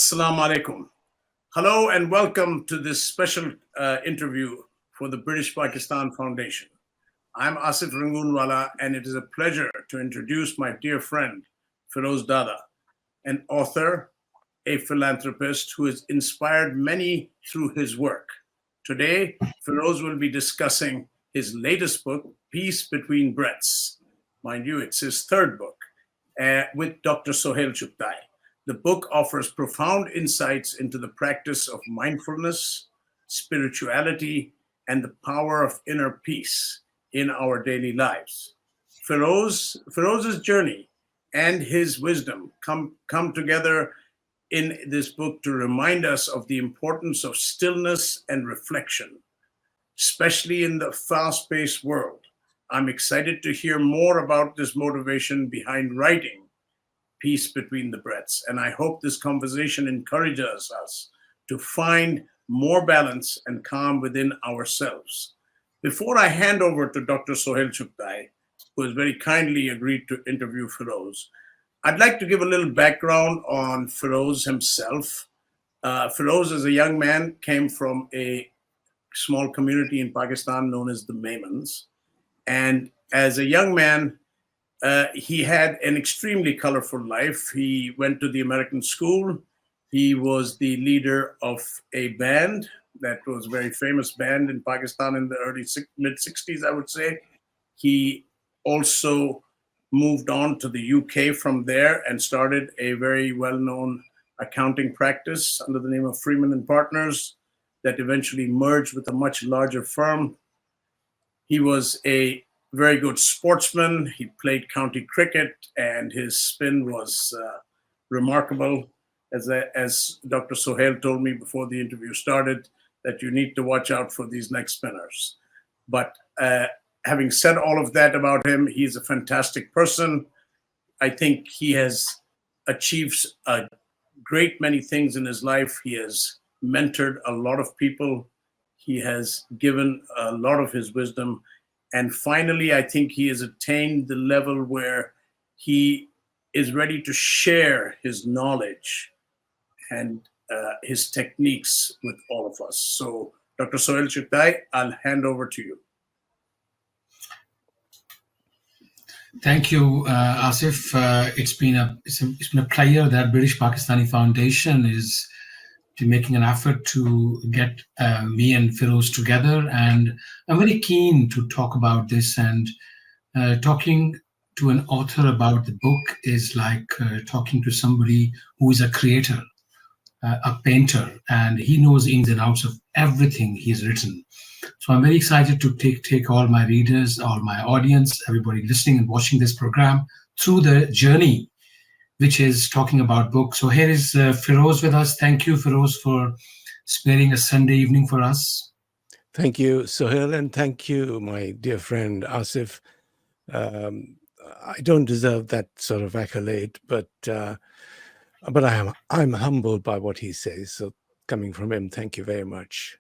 Assalamu alaikum. Hello and welcome to this special interview for the British Pakistan Foundation. I'm Asif Rangoonwala, and it is a pleasure to introduce my dear friend, Feroze Dada, an author, a philanthropist who has inspired many through his work. Today, Feroze will be discussing his latest book, Peace Between Breaths. Mind you, it's his third book, with Dr. Suhail Chughtai. The book offers profound insights into the practice of mindfulness, spirituality, and the power of inner peace in our daily lives. Feroze's journey and his wisdom come together in this book to remind us of the importance of stillness and reflection, especially in the fast-paced world. I'm excited to hear more about this motivation behind writing Peace Between the Breaths. And I hope this conversation encourages us to find more balance and calm within ourselves. Before I hand over to Dr. Suhail Chughtai, who has very kindly agreed to interview Feroze, I'd like to give a little background on Feroze himself. Feroze, as a young man, came from a small community in Pakistan known as the Maimans. And as a young man, he had an extremely colorful life. He went to the American school. He was the leader of a band that was a very famous band in Pakistan in the mid 60s, I would say. He also moved on to the UK from there and started a very well-known accounting practice under the name of Freeman and Partners that eventually merged with a much larger firm. He was a very good sportsman. He played county cricket, and his spin was remarkable. As Dr. Suhail told me before the interview started, that you need to watch out for these leg spinners. But having said all of that about him, he's a fantastic person. I think he has achieved a great many things in his life. He has mentored a lot of people. He has given a lot of his wisdom. And finally, I think he has attained the level where he is ready to share his knowledge and his techniques with all of us. So, Dr. Suhail Chughtai, I'll hand over to you. Thank you, Asif. It's been a pleasure that British Pakistani Foundation is making an effort to get me and Feroze together, and I'm very keen to talk about this. And talking to an author about the book is like talking to somebody who is a creator, a painter, and he knows ins and outs of everything he's written. So I'm very excited to take all my readers, all my audience, everybody listening and watching this program through the journey, which is talking about books. So here is Feroze with us. Thank you, Feroze, for sparing a Sunday evening for us. Thank you, Suhail, and thank you, my dear friend Asif. I don't deserve that sort of accolade, but I'm humbled by what he says. So coming from him, thank you very much.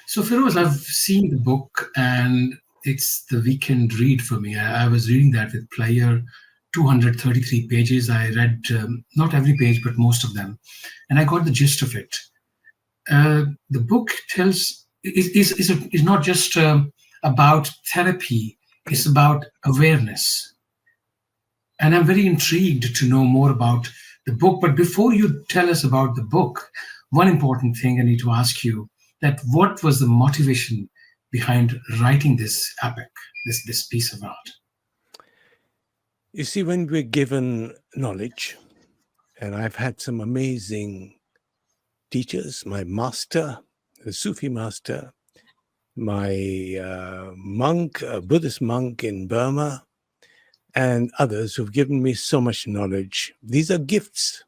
So Feroze, I've seen the book, and it's the weekend read for me. I was reading that with pleasure. 233 pages. I read not every page, but most of them, and I got the gist of it. The book is not just about therapy; it's about awareness. And I'm very intrigued to know more about the book. But before you tell us about the book, one important thing I need to ask you: that what was the motivation behind writing this epic, this piece of art? You see, when we're given knowledge, and I've had some amazing teachers, my master, the Sufi master, my monk, a Buddhist monk in Burma, and others who've given me so much knowledge. These are gifts.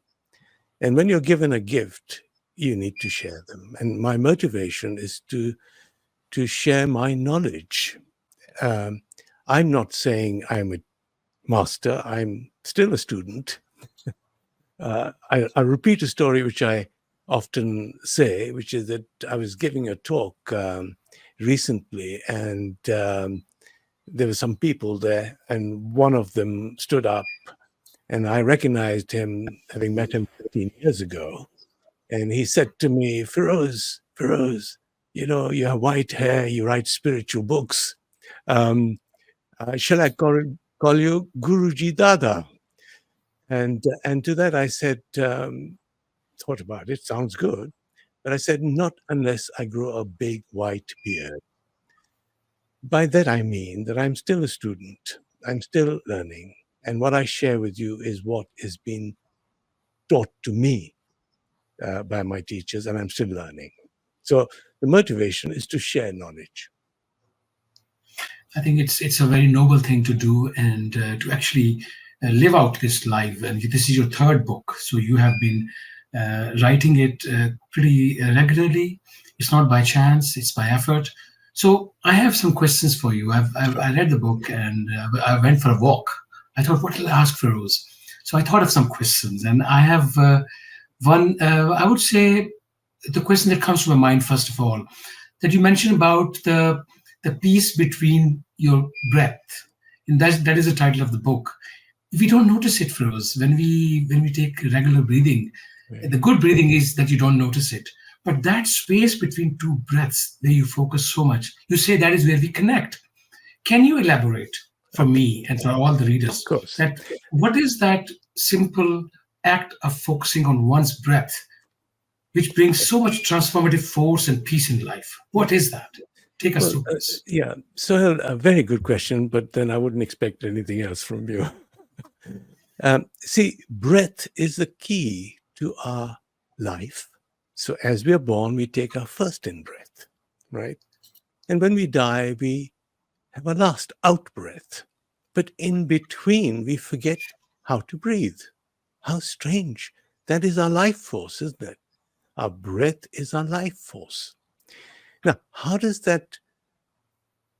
And when you're given a gift, you need to share them. And my motivation is to share my knowledge. I'm not saying I'm a master, I'm still a student. I repeat a story which I often say, which is that I was giving a talk recently, and there were some people there, and one of them stood up And I recognized him, having met him 13 years ago. And he said to me, Feroze, you have white hair, you write spiritual books. Shall I call you Guruji Dada? And to that I said, thought about it, sounds good. But I said, not unless I grow a big white beard. By that I mean that I'm still a student. I'm still learning. And what I share with you is what is being taught to me by my teachers, and I'm still learning. So the motivation is to share knowledge. I think it's a very noble thing to do, and to actually live out this life. And this is your third book, so you have been writing it pretty regularly. It's not by chance; it's by effort. So I have some questions for you. I read the book and I went for a walk. I thought, what will I ask Feroze? So I thought of some questions, and I have one. I would say the question that comes to my mind first of all, that you mentioned about the peace between your breath, and that is the title of the book. If we don't notice it, Feroze, when we take regular breathing, Right. the good breathing is that you don't notice it. But that space between two breaths, where you focus so much, you say that is where we connect. Can you elaborate for me and for all the readers Of course. that what is that simple act of focusing on one's breath, which brings so much transformative force and peace in life? What is that? Take us through this. Yeah, Suhail, a very good question, but then I wouldn't expect anything else from you. See, breath is the key to our life. So as we are born, we take our first in breath, right? And when we die, we have a last out breath. But in between, we forget how to breathe. How strange. That is our life force, isn't it? Our breath is our life force. Now, how does that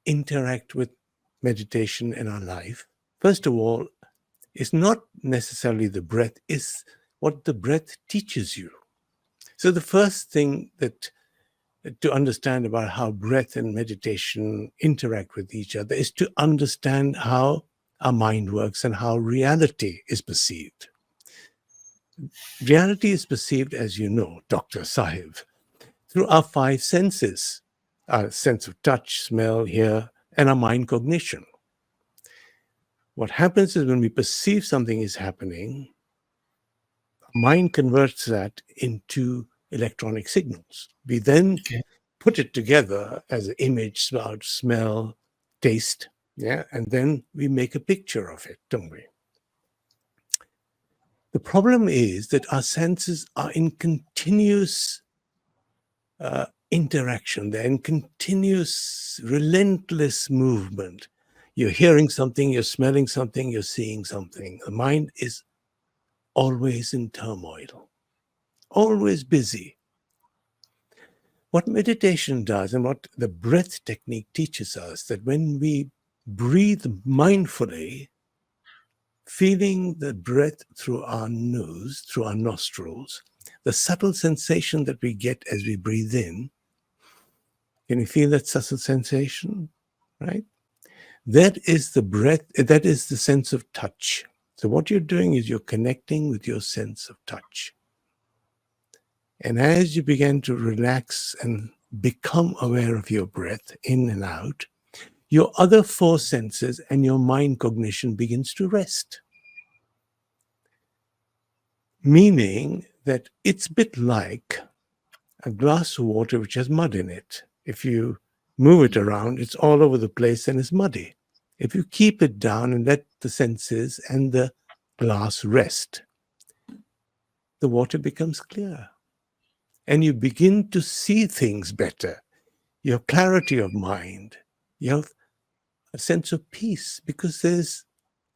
interact with meditation in our life? First of all, it's not necessarily the breath, it's what the breath teaches you. So the first thing that to understand about how breath and meditation interact with each other is to understand how our mind works and how reality is perceived. Reality is perceived, as you know, Dr. Sahib, through our five senses, our sense of touch, smell, hear, and our mind cognition. What happens is when we perceive something is happening, mind converts that into electronic signals. We then put it together as an image, sound, smell, taste, and then we make a picture of it, don't we? The problem is that our senses are in continuous interaction. They're in continuous, relentless movement. You're hearing something, you're smelling something, you're seeing something. The mind is always in turmoil, always busy. What meditation does and what the breath technique teaches us, that when we breathe mindfully, feeling the breath through our nose, through our nostrils, the subtle sensation that we get as we breathe in, can you feel that subtle sensation, right? That is the breath, that is the sense of touch. So what you're doing is you're connecting with your sense of touch. And as you begin to relax and become aware of your breath in and out, your other four senses and your mind cognition begins to rest. Meaning that it's a bit like a glass of water which has mud in it. If you move it around, it's all over the place and it's muddy. If you keep it down and let the senses and the glass rest, the water becomes clear. And you begin to see things better. You have clarity of mind. You have a sense of peace because there's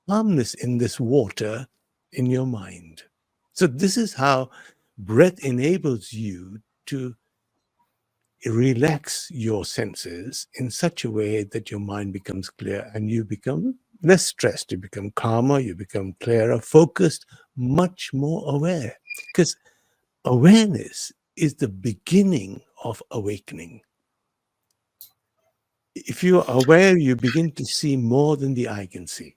calmness in this water in your mind. So this is how breath enables you to relax your senses in such a way that your mind becomes clear and you become less stressed, you become calmer, you become clearer, focused, much more aware. Because awareness is the beginning of awakening. If you are aware, you begin to see more than the eye can see.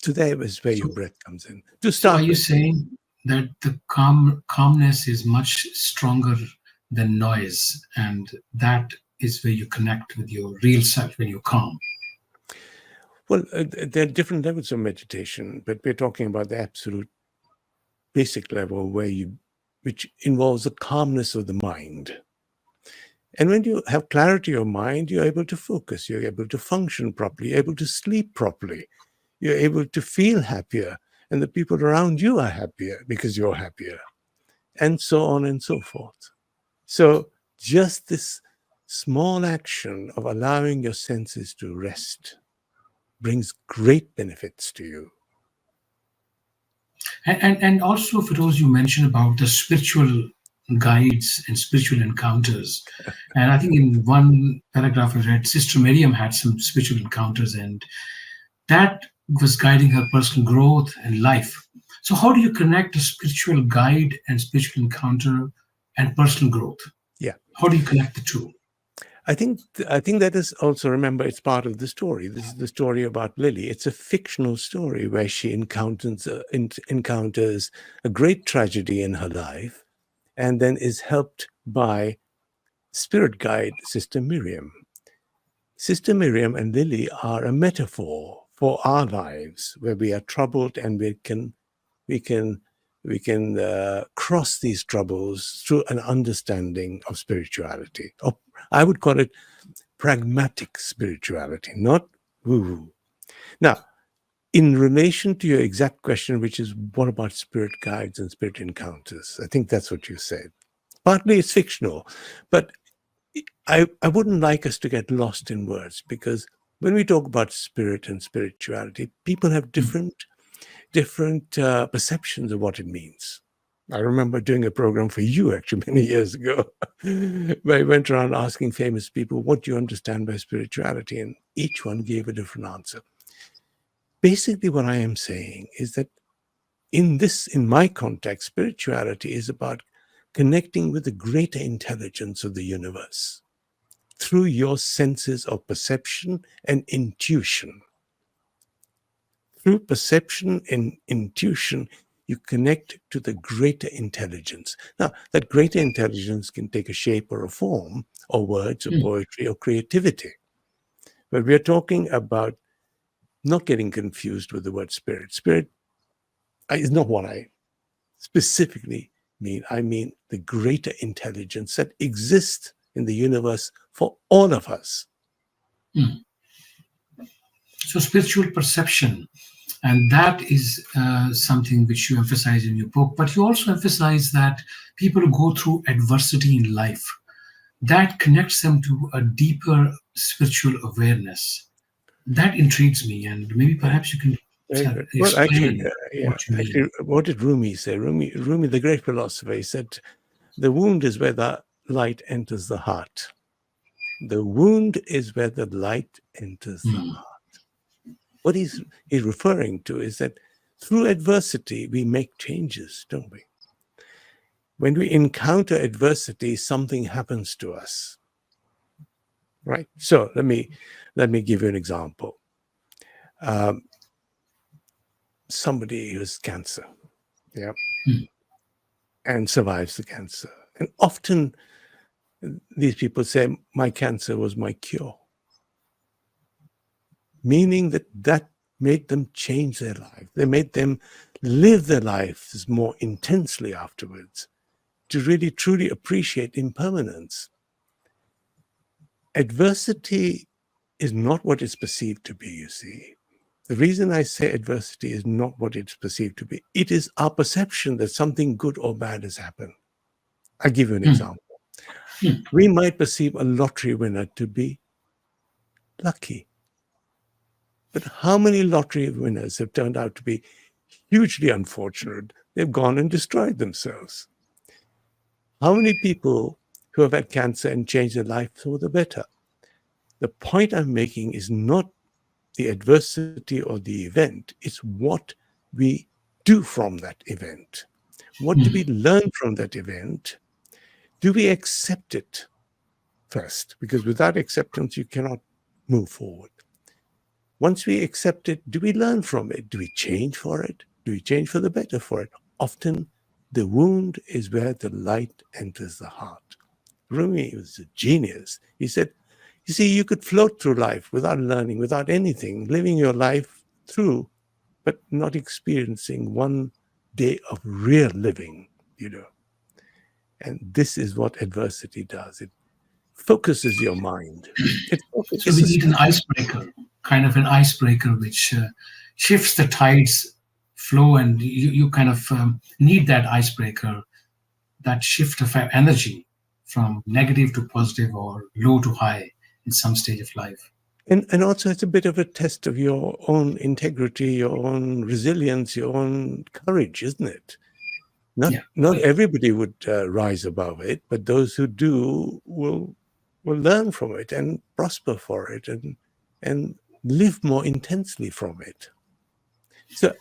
So there is where your breath comes in. To So are start you with, saying that the calmness is much stronger than noise, and that is where you connect with your real self when you're calm? well, there are different levels of meditation, but we're talking about the absolute basic level which involves the calmness of the mind. And when you have clarity of mind, you're able to focus, you're able to function properly, you're able to sleep properly, you're able to feel happier, and the people around you are happier because you're happier, and so on and so forth. So just this small action of allowing your senses to rest brings great benefits to you. And also, Feroze, you mentioned about the spiritual guides and spiritual encounters. And I think in one paragraph I read, Sister Miriam had some spiritual encounters, and that was guiding her personal growth and life. So, how do you connect a spiritual guide and spiritual encounter and personal growth? Yeah. How do you connect the two? I think that is also, remember, it's part of the story. This is the story about Lily. It's a fictional story where she encounters a great tragedy in her life, and then is helped by spirit guide Sister Miriam. Sister Miriam and Lily are a metaphor for our lives, where we are troubled and we can cross these troubles through an understanding of spirituality. Or I would call it pragmatic spirituality, not woo-woo. Now, in relation to your exact question, which is what about spirit guides and spirit encounters? I think that's what you said. Partly it's fictional, but I wouldn't like us to get lost in words, because when we talk about spirit and spirituality, people have different perceptions of what it means. I remember doing a program for you actually many years ago, where I went around asking famous people, what do you understand by spirituality? And each one gave a different answer. Basically, what I am saying is that in my context, spirituality is about connecting with the greater intelligence of the universe through your senses of perception and intuition. Through perception and intuition, you connect to the greater intelligence. Now, that greater intelligence can take a shape or a form, or words or poetry or creativity. But we are talking about not getting confused with the word spirit. Spirit is not what I specifically mean. I mean the greater intelligence that exists in the universe for all of us. So, spiritual perception, and that is something which you emphasize in your book, but you also emphasize that people who go through adversity in life, that connects them to a deeper spiritual awareness. That intrigues me, and maybe perhaps you can Very good. Well, explain what you mean. what did Rumi say? Rumi, the great philosopher, he said, the wound is where the light enters the heart. The wound is where the light enters the heart. What he's referring to is that through adversity, we make changes, don't we? When we encounter adversity, something happens to us, right? So let me give you an example. Somebody who has cancer, yeah, and survives the cancer. And often these people say, my cancer was my cure. Meaning that made them change their life. They made them live their lives more intensely afterwards, to really truly appreciate impermanence. Adversity is not what it's perceived to be, you see. The reason I say adversity is not what it's perceived to be, it is our perception that something good or bad has happened. I'll give you an example. We might perceive a lottery winner to be lucky. But how many lottery winners have turned out to be hugely unfortunate? They've gone and destroyed themselves. How many people who have had cancer and changed their life for the better? The point I'm making is not the adversity or the event, it's what we do from that event. What do we learn from that event? Do we accept it first? Because without acceptance, you cannot move forward. Once we accept it, do we learn from it? Do we change for it? Do we change for the better for it? Often, the wound is where the light enters the heart. Rumi was a genius. He said, you see, you could float through life without learning, without anything, living your life through, but not experiencing one day of real living, And this is what adversity does. It focuses your mind. So we need an icebreaker, kind of an icebreaker, which shifts the tides flow, and you kind of need that icebreaker, that shift of energy from negative to positive or low to high in some stage of life. And also it's a bit of a test of your own integrity, your own resilience, your own courage, isn't it? Not everybody would rise above it, but those who do will learn from it and prosper for it and live more intensely from it. So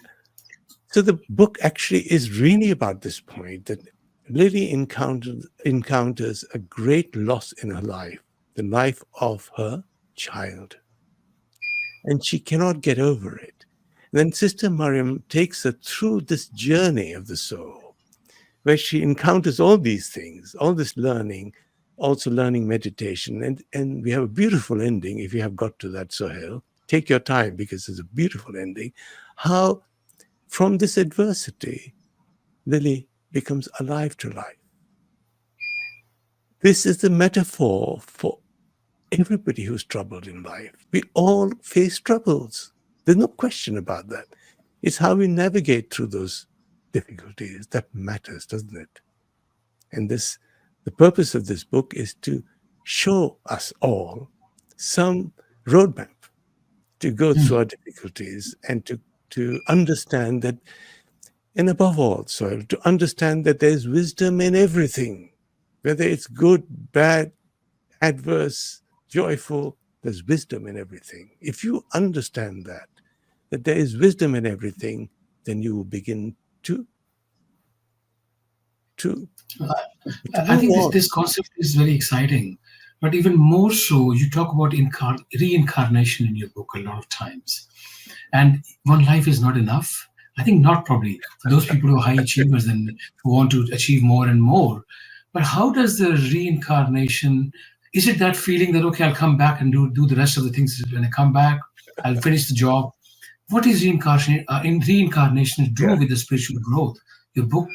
the book actually is really about this point, that Lily encounters a great loss in her life, the life of her child. And she cannot get over it. And then Sister Mariam takes her through this journey of the soul, where she encounters all these things, all this learning, also learning meditation. And we have a beautiful ending, if you have got to that, Suhail. Take your time, because it's a beautiful ending. How from this adversity, Lily becomes alive to life. This is the metaphor for everybody who's troubled in life. We all face troubles. There's no question about that. It's how we navigate through those difficulties that matters, doesn't it? And the purpose of this book is to show us all some roadmap to go through our difficulties and to understand that, and above all, so to understand that there's wisdom in everything, whether it's good, bad, adverse, joyful, there's wisdom in everything. If you understand that there is wisdom in everything, then you will begin to I think this concept is very exciting, but even more so, you talk about reincarnation in your book a lot of times. And one life is not enough. I think not probably for those people who are high achievers and who want to achieve more and more. But how does the reincarnation, is it that feeling that, okay, I'll come back and do the rest of the things. When I come back, I'll finish the job. What is reincarnation do with the spiritual growth? Your book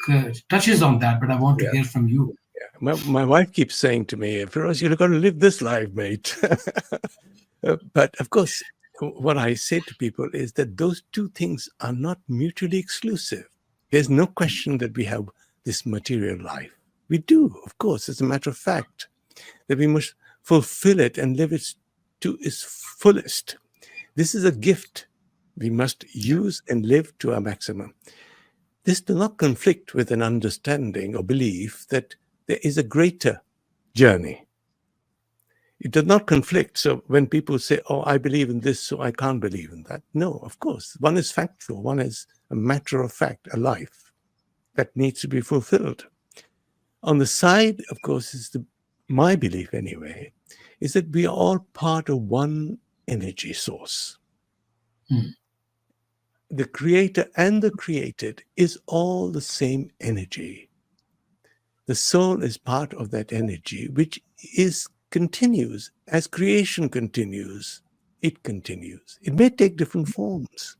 touches on that, but I want to hear from you. Yeah. My wife keeps saying to me, Feroze, you've got to live this life, mate. But of course, what I say to people is that those two things are not mutually exclusive. There's no question that we have this material life. We do, of course, it's a matter of fact, that we must fulfill it and live it to its fullest. This is a gift we must use and live to our maximum. This does not conflict with an understanding or belief that there is a greater journey. It does not conflict. So when people say, oh, I believe in this, so I can't believe in that. No, of course. One is factual. One is a matter of fact, a life that needs to be fulfilled. On the side, of course, is my belief anyway, is that we are all part of one energy source. The creator and the created is all the same energy. The soul is part of that energy, which continues. As creation continues, it continues. It may take different forms,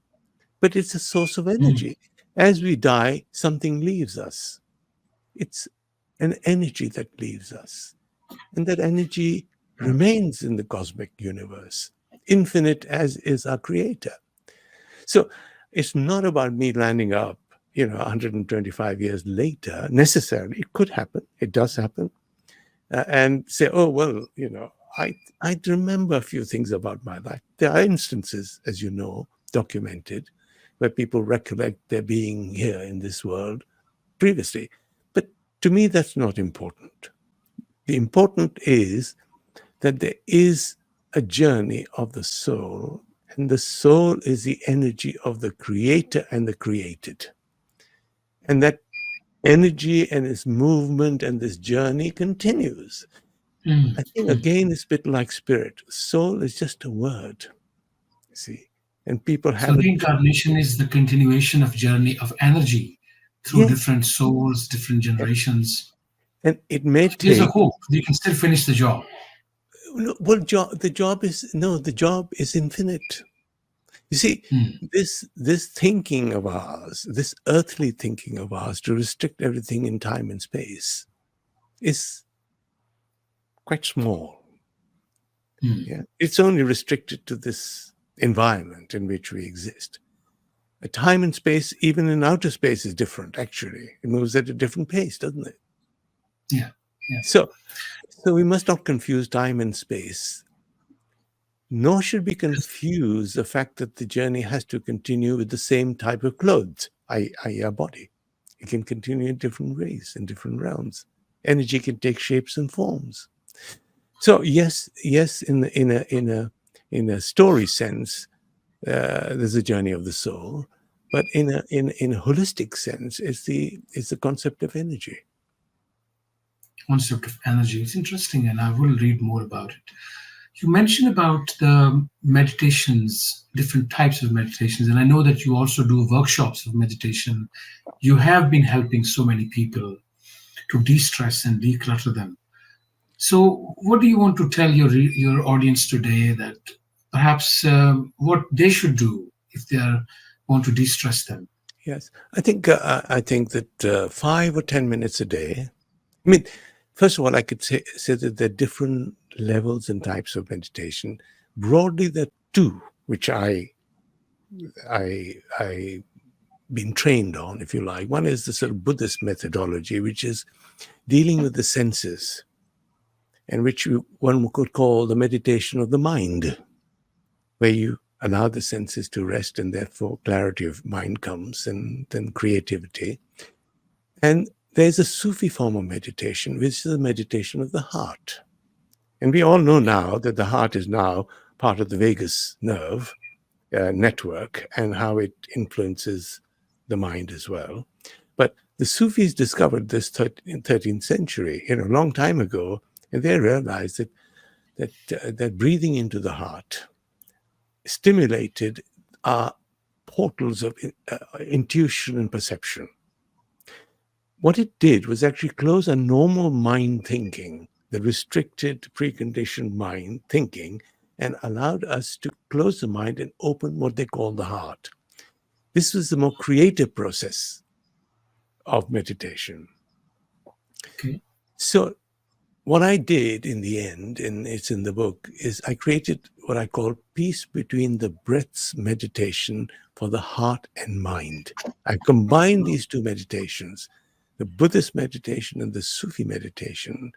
but it's a source of energy. As we die, something leaves us. It's an energy that leaves us. And that energy remains in the cosmic universe, infinite as is our creator. So it's not about me landing up, 125 years later, necessarily. It could happen. It does happen. And say, oh, well, I remember a few things about my life. There are instances, as you know, documented, where people recollect their being here in this world previously. But to me, that's not important. The important is that there is a journey of the soul, and the soul is the energy of the creator and the created. And that energy and its movement and this journey continues. I think, again, it's a bit like spirit. Soul is just a word, see. And people So have a reincarnation is the continuation of journey of energy through yes, different souls, different generations. and it may There's a take. hope. We can still finish the job. No, well, the job is no, the job is infinite. You see, Hmm. this thinking of ours, this earthly thinking of ours, to restrict everything in time and space, is quite small. Hmm. Yeah, it's only restricted to this environment in which we exist. A time and space, even in outer space, is different. Actually, it moves at a different pace, doesn't it? Yeah. Yeah. So we must not confuse time and space. Nor should we confuse the fact that the journey has to continue with the same type of clothes, i.e., our body. It can continue in different ways, in different realms. Energy can take shapes and forms. So yes, in a story sense, there's a journey of the soul, but in a holistic sense, it's the concept of energy. Concept of energy. It's interesting, and I will read more about it. You mentioned about the meditations, different types of meditations, and I know that you also do workshops of meditation. You have been helping so many people to de-stress and declutter them. So, what do you want to tell your audience today that perhaps what they should do if they want to de-stress them? Yes, I think that 5 or 10 minutes a day. I mean, first of all, I could say that there are different levels and types of meditation. Broadly, there are two which I been trained on, if you like. One is the sort of Buddhist methodology, which is dealing with the senses, and which one could call the meditation of the mind, where you allow the senses to rest, and therefore clarity of mind comes, and then creativity. And there's a Sufi form of meditation, which is the meditation of the heart. And we all know now that the heart is now part of the vagus nerve network, and how it influences the mind as well. But the Sufis discovered this in 13th century, a long time ago, and they realized that breathing into the heart stimulated our portals of intuition and perception. What it did was actually close a normal mind thinking, the restricted, preconditioned mind thinking, and allowed us to close the mind and open what they call the heart. This was the more creative process of meditation. Okay. So what I did in the end, and it's in the book, is I created what I call peace between the breaths meditation for the heart and mind. I combined these two meditations, the Buddhist meditation and the Sufi meditation,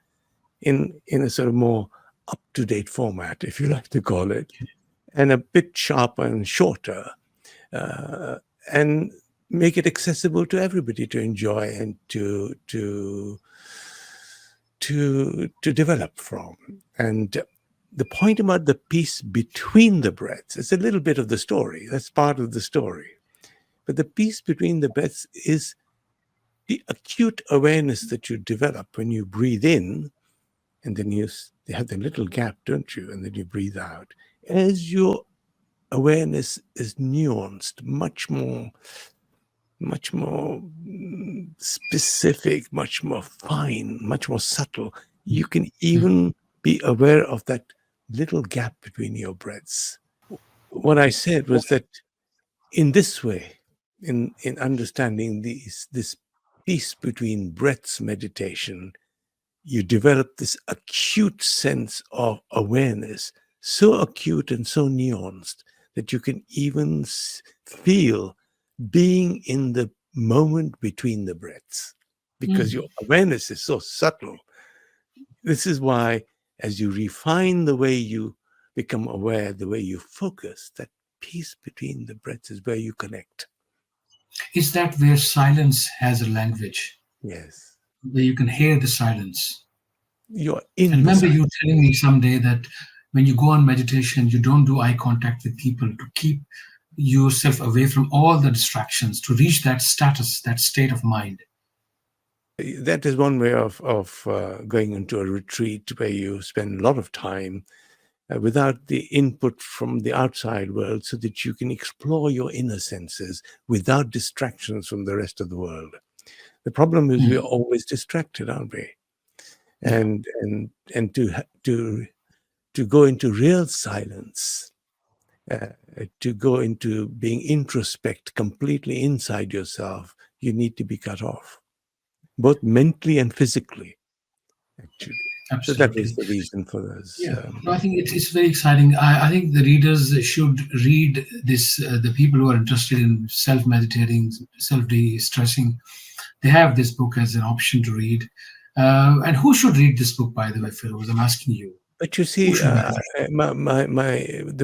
in a sort of more up-to-date format, if you like to call it, and a bit sharper and shorter, and make it accessible to everybody to enjoy and to develop from. And the point about the peace between the breaths, it's a little bit of the story. That's part of the story. But the peace between the breaths is the acute awareness that you develop when you breathe in, and then you have the little gap, don't you? And then you breathe out. As your awareness is nuanced, much more specific, much more fine, much more subtle, you can even be aware of that little gap between your breaths. What I said was that in this way, in understanding this peace between breaths meditation, you develop this acute sense of awareness, so acute and so nuanced that you can even feel being in the moment between the breaths, because your awareness is so subtle. This is why, as you refine the way you become aware, the way you focus, that peace between the breaths is where you connect. Is that where silence has a language? Yes. Where you can hear the silence. You're I in the remember silence. you telling me someday that when you go on meditation, you don't do eye contact with people to keep yourself away from all the distractions, to reach that status, that state of mind. That is one way of going into a retreat where you spend a lot of time without the input from the outside world, so that you can explore your inner senses without distractions from the rest of the world. The problem is we're always distracted, aren't we? And to go into real silence, to go into being introspect completely inside yourself, you need to be cut off, both mentally and physically, actually. Absolutely. So that is the reason for this. Yeah, no, I think it's very exciting. I think the readers should read this. The people who are interested in self-meditating, self-de-stressing, they have this book as an option to read. And who should read this book, by the way, Feroze? I'm asking you. But you see, the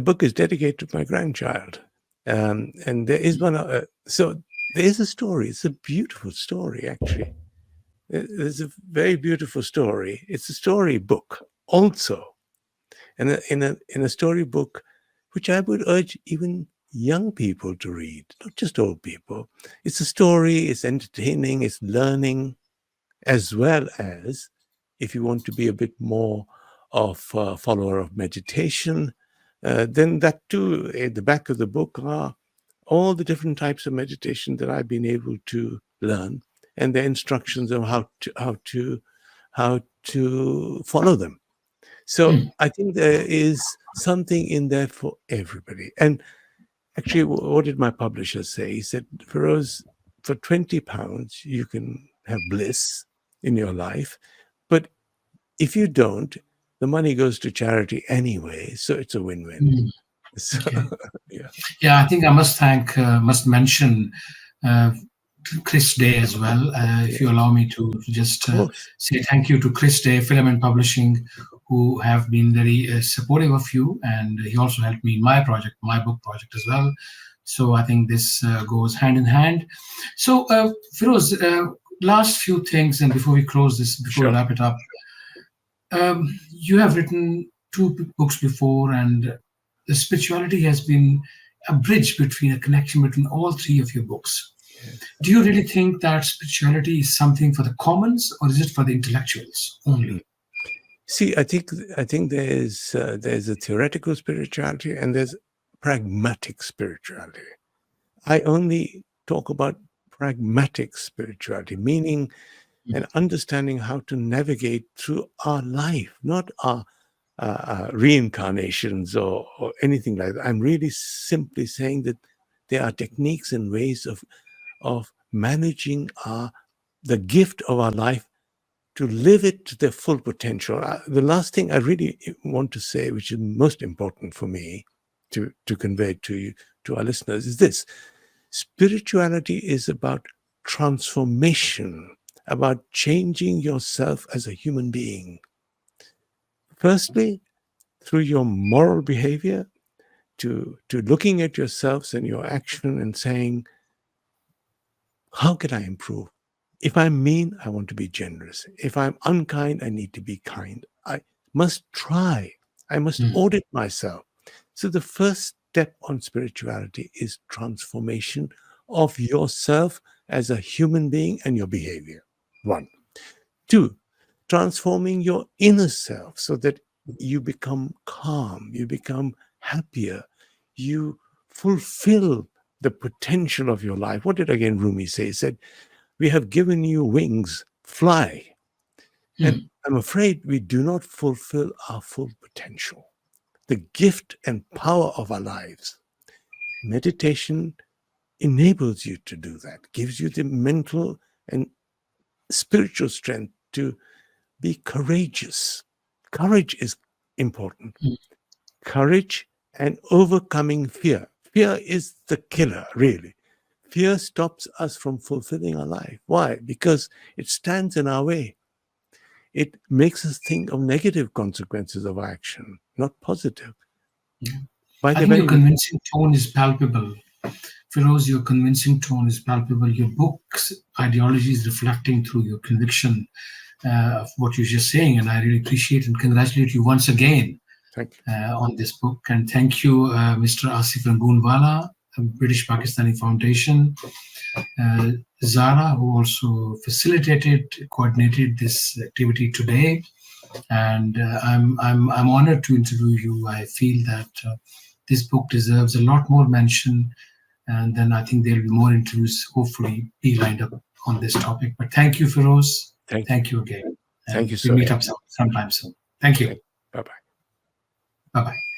book is dedicated to my grandchild, and there is one. So there is a story. It's a beautiful story, actually. There's a very beautiful story. It's a story book also, and in a story book, which I would urge even young people to read, not just old people. It's a story. It's entertaining. It's learning, as well as, if you want to be a bit more of a follower of meditation, then that too, at the back of the book, are all the different types of meditation that I've been able to learn, and the instructions on how to follow them. So I think there is something in there for everybody. And actually, what did my publisher say? He said, Feroze, for £20, you can have bliss in your life, but if you don't, the money goes to charity anyway, so it's a win-win. So, yeah, I think I must mention Chris Day as well, if you allow me to just say thank you to Chris Day, Filament Publishing, who have been very supportive of you, and he also helped me in my project, my book project as well. So I think this goes hand in hand. So Feroze, last few things, and before we close this, before we wrap it up, you have written 2 books before, and the spirituality has been a bridge between, a connection between all 3 of your books. Yes. Do you really think that spirituality is something for the commons, or is it for the intellectuals only? See, I think there's a theoretical spirituality and there's pragmatic spirituality. I only talk about pragmatic spirituality, meaning and understanding how to navigate through our life, not our reincarnations or anything like that. I'm really simply saying that there are techniques and ways of managing the gift of our life to live it to their full potential. The last thing I really want to say, which is most important for me to convey to you, to our listeners, is this: spirituality is about transformation, about changing yourself as a human being. Firstly, through your moral behavior, to looking at yourselves and your action and saying, how can I improve? If I'm mean, I want to be generous. If I'm unkind, I need to be kind. I must try. I must audit myself. So the first step on spirituality is transformation of yourself as a human being and your behavior. 1. 2, transforming your inner self so that you become calm, you become happier, you fulfill the potential of your life. What did again Rumi say? He said, we have given you wings, fly. And I'm afraid we do not fulfill our full potential, the gift and power of our lives. Meditation enables you to do that, gives you the mental and spiritual strength to be courageous. Courage is important. Courage and overcoming fear. Fear is the killer, really. Fear stops us from fulfilling our life. Why? Because it stands in our way. It makes us think of negative consequences of action, not positive. I think your convincing tone is palpable. Feroze, your convincing tone is palpable. Your book's ideology is reflecting through your conviction of what you're just saying. And I really appreciate and congratulate you once again on this book. And thank you, Mr. Asif Rangoonwala, British Pakistani Foundation, Zara, who also coordinated this activity today, And I'm honored to interview you. I feel that this book deserves a lot more mention, and then I think there'll be more interviews hopefully be lined up on this topic. But thank you, Feroze. Thank you again. Thank you, We'll meet Suhail. up sometime soon. Thank you. Bye-bye. Bye-bye.